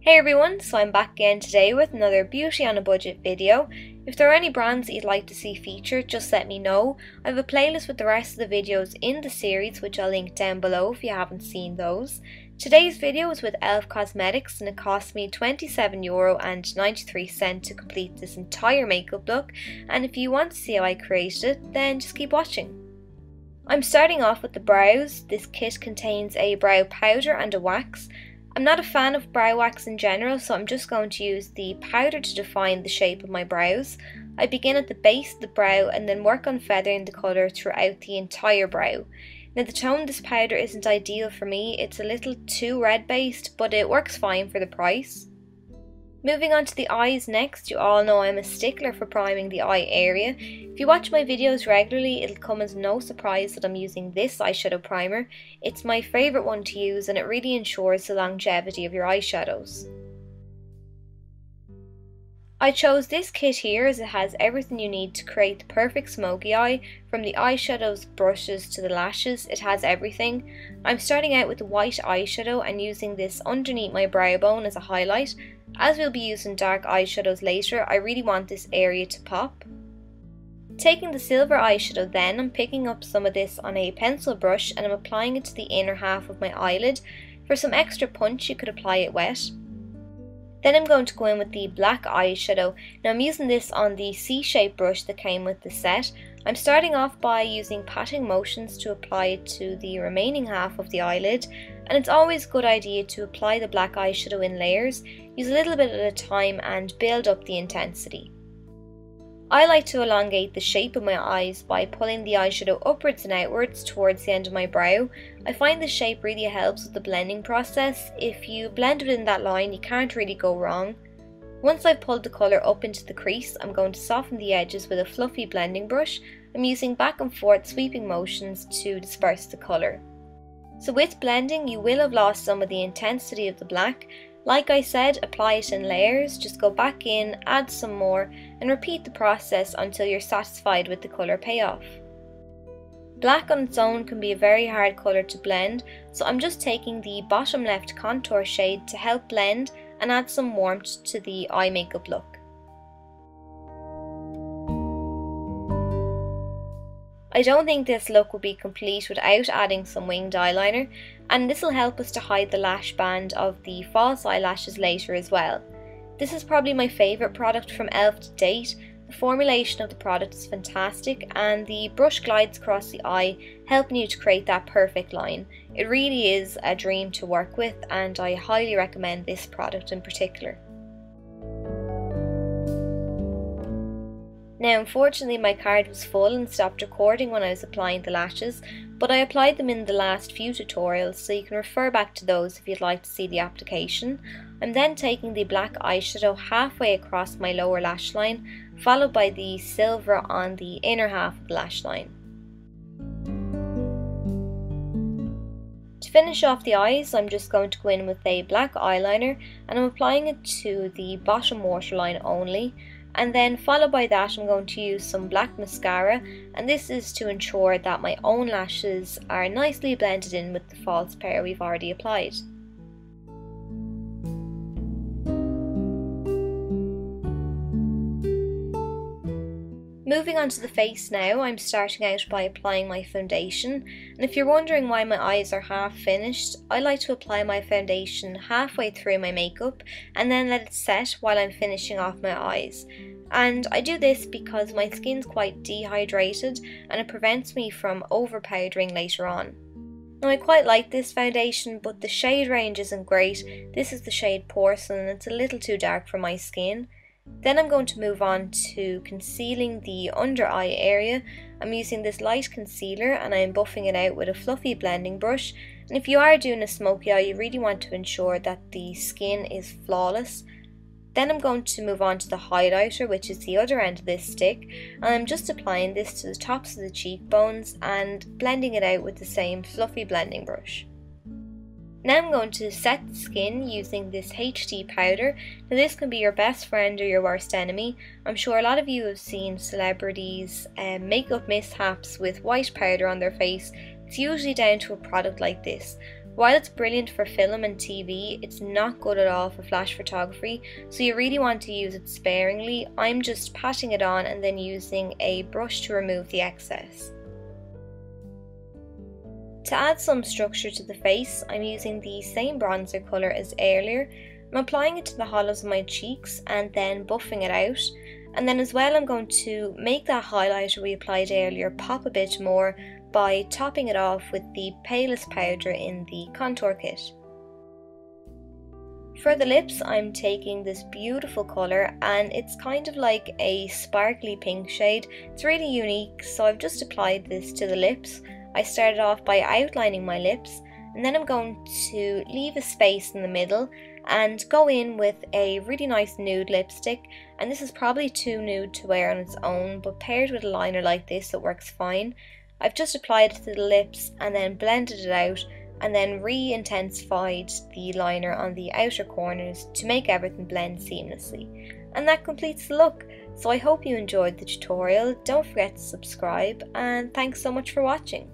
Hey everyone, so I'm back again today with another beauty on a budget video. If there are any brands that you'd like to see featured, just let me know. I have a playlist with the rest of the videos in the series which I'll link down below if you haven't seen those. Today's video is with e.l.f. Cosmetics and it cost me €27.93 to complete this entire makeup look, and if you want to see how I created it, then just keep watching. I'm starting off with the brows. This kit contains a brow powder and a wax. I'm not a fan of brow wax in general, so I'm just going to use the powder to define the shape of my brows. I begin at the base of the brow and then work on feathering the colour throughout the entire brow. Now the tone of this powder isn't ideal for me, it's a little too red based, but it works fine for the price. Moving on to the eyes next, you all know I'm a stickler for priming the eye area. If you watch my videos regularly, it'll come as no surprise that I'm using this eyeshadow primer. It's my favourite one to use and it really ensures the longevity of your eyeshadows. I chose this kit here as it has everything you need to create the perfect smoky eye. From the eyeshadows, brushes to the lashes, it has everything. I'm starting out with the white eyeshadow and using this underneath my brow bone as a highlight. As we'll be using dark eyeshadows later, I really want this area to pop. Taking the silver eyeshadow then, I'm picking up some of this on a pencil brush and I'm applying it to the inner half of my eyelid. For some extra punch you could apply it wet. Then I'm going to go in with the black eyeshadow. Now I'm using this on the C-shaped brush that came with the set. I'm starting off by using patting motions to apply it to the remaining half of the eyelid, and it's always a good idea to apply the black eyeshadow in layers. Use a little bit at a time and build up the intensity. I like to elongate the shape of my eyes by pulling the eyeshadow upwards and outwards towards the end of my brow. I find this shape really helps with the blending process. If you blend within that line, you can't really go wrong. Once I've pulled the colour up into the crease, I'm going to soften the edges with a fluffy blending brush. I'm using back and forth sweeping motions to disperse the colour. So with blending, you will have lost some of the intensity of the black. Like I said, apply it in layers, just go back in, add some more, and repeat the process until you're satisfied with the colour payoff. Black on its own can be a very hard colour to blend, so I'm just taking the bottom left contour shade to help blend and add some warmth to the eye makeup look. I don't think this look would be complete without adding some winged eyeliner, and this will help us to hide the lash band of the false eyelashes later as well. This is probably my favourite product from e.l.f. to date. The formulation of the product is fantastic and the brush glides across the eye, helping you to create that perfect line. It really is a dream to work with and I highly recommend this product in particular. Now unfortunately my card was full and stopped recording when I was applying the lashes, but I applied them in the last few tutorials, so you can refer back to those if you'd like to see the application. I'm then taking the black eyeshadow halfway across my lower lash line, followed by the silver on the inner half of the lash line. To finish off the eyes, I'm just going to go in with a black eyeliner and I'm applying it to the bottom waterline only. And then followed by that I'm going to use some black mascara, and this is to ensure that my own lashes are nicely blended in with the false pair we've already applied. Moving on to the face now, I'm starting out by applying my foundation, and if you're wondering why my eyes are half finished, I like to apply my foundation halfway through my makeup and then let it set while I'm finishing off my eyes. And I do this because my skin's quite dehydrated and it prevents me from over powdering later on. Now I quite like this foundation, but the shade range isn't great. This is the shade Porcelain and it's a little too dark for my skin. Then I'm going to move on to concealing the under eye area. I'm using this light concealer and I'm buffing it out with a fluffy blending brush. And if you are doing a smoky eye, you really want to ensure that the skin is flawless. Then I'm going to move on to the highlighter, which is the other end of this stick, and I'm just applying this to the tops of the cheekbones and blending it out with the same fluffy blending brush. Now I'm going to set the skin using this HD powder. Now this can be your best friend or your worst enemy. I'm sure a lot of you have seen celebrities makeup mishaps with white powder on their face. It's usually down to a product like this. While it's brilliant for film and TV, it's not good at all for flash photography, so you really want to use it sparingly. I'm just patting it on and then using a brush to remove the excess. To add some structure to the face, I'm using the same bronzer colour as earlier. I'm applying it to the hollows of my cheeks and then buffing it out. And then as well, I'm going to make that highlighter we applied earlier pop a bit more by topping it off with the palest powder in the contour kit. For the lips, I'm taking this beautiful colour and it's kind of like a sparkly pink shade. It's really unique, so I've just applied this to the lips. I started off by outlining my lips, and then I'm going to leave a space in the middle and go in with a really nice nude lipstick. And this is probably too nude to wear on its own, but paired with a liner like this it works fine. I've just applied it to the lips and then blended it out and then re-intensified the liner on the outer corners to make everything blend seamlessly. And that completes the look. So I hope you enjoyed the tutorial. Don't forget to subscribe, and thanks so much for watching.